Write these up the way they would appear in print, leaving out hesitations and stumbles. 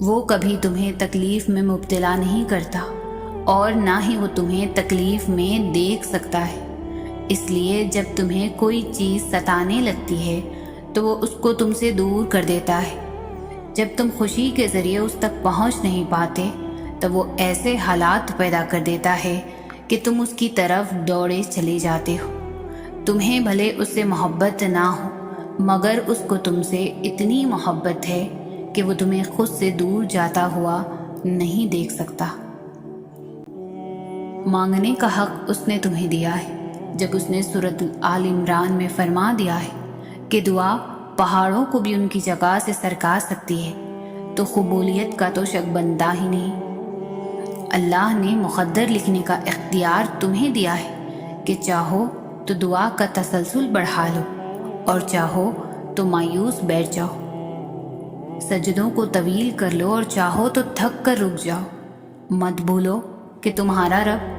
وہ کبھی تمہیں تکلیف میں مبتلا نہیں کرتا اور نہ ہی وہ تمہیں تکلیف میں دیکھ سکتا ہے۔ اس لیے جب تمہیں کوئی چیز ستانے لگتی ہے تو وہ اس کو تم سے دور کر دیتا ہے۔ جب تم خوشی کے ذریعے اس تک پہنچ نہیں پاتے تو وہ ایسے حالات پیدا کر دیتا ہے کہ تم اس کی طرف دوڑے چلے جاتے ہو۔ تمہیں بھلے اس سے محبت نہ ہو مگر اس کو تم سے اتنی محبت ہے کہ وہ تمہیں خود سے دور جاتا ہوا نہیں دیکھ سکتا۔ مانگنے کا حق اس نے تمہیں دیا ہے جب اس نے سورۃ آل عمران میں فرما دیا ہے کہ دعا پہاڑوں کو بھی ان کی جگہ سے سرکا سکتی ہے، تو قبولیت کا تو شک بنتا ہی نہیں۔ اللہ نے مقدر لکھنے کا اختیار تمہیں دیا ہے کہ چاہو تو دعا کا تسلسل بڑھا لو اور چاہو تو مایوس بیٹھ جاؤ، سجدوں کو طویل کر لو اور چاہو تو تھک کر رک جاؤ۔ مت بھولو کہ تمہارا رب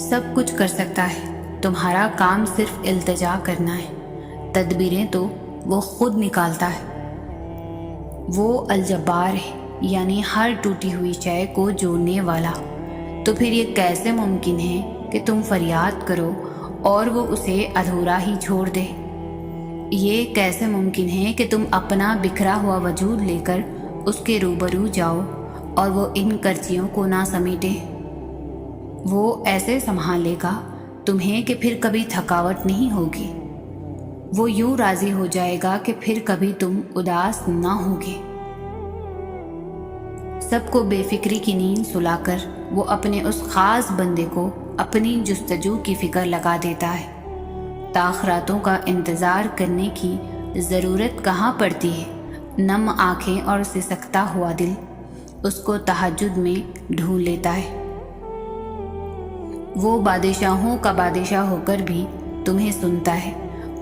سب کچھ کر سکتا ہے، تمہارا کام صرف التجا کرنا ہے، تدبیریں تو وہ خود نکالتا ہے۔ وہ الجبار ہے، یعنی ہر ٹوٹی ہوئی شے کو جوڑنے والا۔ تو پھر یہ کیسے ممکن ہے کہ تم فریاد کرو اور وہ اسے ادھورا ہی چھوڑ دے؟ یہ کیسے ممکن ہے کہ تم اپنا بکھرا ہوا وجود لے کر اس کے روبرو جاؤ اور وہ ان کرچیوں کو نہ سمیٹے؟ وہ ایسے سنبھالے گا تمہیں کہ پھر کبھی تھکاوٹ نہیں ہوگی۔ وہ یوں راضی ہو جائے گا کہ پھر کبھی تم اداس نہ ہوگے۔ سب کو بے فکری کی نیند سلا کر وہ اپنے اس خاص بندے کو اپنی جستجو کی فکر لگا دیتا ہے۔ تاخراتوں کا انتظار کرنے کی ضرورت کہاں پڑتی ہے؟ نم آنکھیں اور سسکتا ہوا دل اس کو تہجد میں ڈھونڈ لیتا ہے۔ وہ بادشاہوں کا بادشاہ ہو کر بھی تمہیں سنتا ہے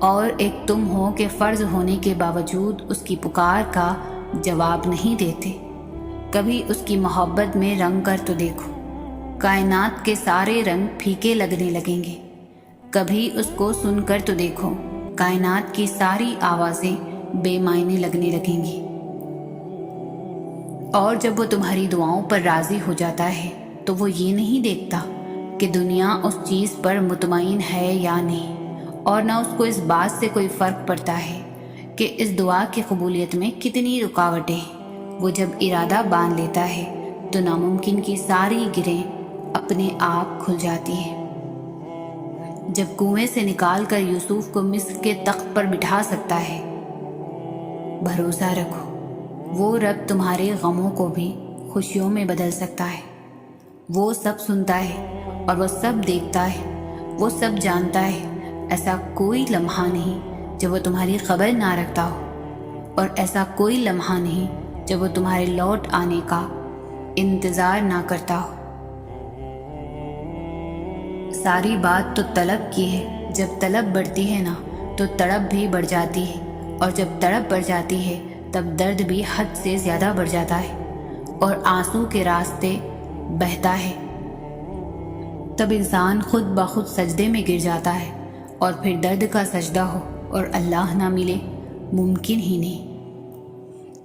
اور ایک تم ہو کہ فرض ہونے کے باوجود اس کی پکار کا جواب نہیں دیتے۔ کبھی اس کی محبت میں رنگ کر تو دیکھو، کائنات کے سارے رنگ پھیکے لگنے لگیں گے۔ کبھی اس کو سن کر تو دیکھو، کائنات کی ساری آوازیں بے معنی لگنے لگیں گی۔ اور جب وہ تمہاری دعاؤں پر راضی ہو جاتا ہے تو وہ یہ نہیں دیکھتا کہ دنیا اس چیز پر مطمئن ہے یا نہیں، اور نہ اس کو اس بات سے کوئی فرق پڑتا ہے کہ اس دعا کی قبولیت میں کتنی رکاوٹیں ہیں۔ وہ جب ارادہ باندھ لیتا ہے تو ناممکن کی ساری گرہیں اپنے آپ کھل جاتی ہیں۔ جب کنویں سے نکال کر یوسف کو مصر کے تخت پر بٹھا سکتا ہے، بھروسہ رکھو وہ رب تمہارے غموں کو بھی خوشیوں میں بدل سکتا ہے۔ وہ سب سنتا ہے اور وہ سب دیکھتا ہے، وہ سب جانتا ہے۔ ایسا کوئی لمحہ نہیں جب وہ تمہاری خبر نہ رکھتا ہو، اور ایسا کوئی لمحہ نہیں جب وہ تمہارے لوٹ آنے کا انتظار نہ کرتا ہو۔ ساری بات تو طلب کی ہے، جب طلب بڑھتی ہے نا تو تڑپ بھی بڑھ جاتی ہے، اور جب تڑپ بڑھ جاتی ہے تب درد بھی حد سے زیادہ بڑھ جاتا ہے اور آنسو کے راستے بہتا ہے۔ تب انسان خود بخود سجدے میں گر جاتا ہے، اور پھر درد کا سجدہ ہو اور اللہ نہ ملے ممکن ہی نہیں۔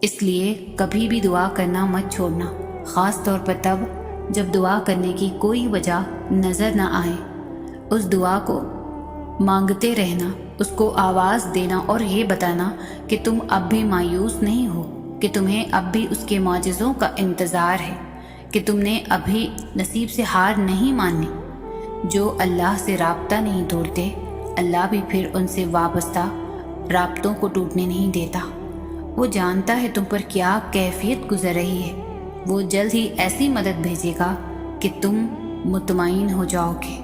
اس لیے کبھی بھی دعا کرنا مت چھوڑنا، خاص طور پر تب جب دعا کرنے کی کوئی وجہ نظر نہ آئے۔ اس دعا کو مانگتے رہنا، اس کو آواز دینا اور یہ بتانا کہ تم اب بھی مایوس نہیں ہو، کہ تمہیں اب بھی اس کے معجزوں کا انتظار ہے، کہ تم نے ابھی نصیب سے ہار نہیں مانی۔ جو اللہ سے رابطہ نہیں توڑتے، اللہ بھی پھر ان سے وابستہ رابطوں کو ٹوٹنے نہیں دیتا۔ وہ جانتا ہے تم پر کیا کیفیت گزر رہی ہے۔ وہ جلد ہی ایسی مدد بھیجے گا کہ تم مطمئن ہو جاؤ گے۔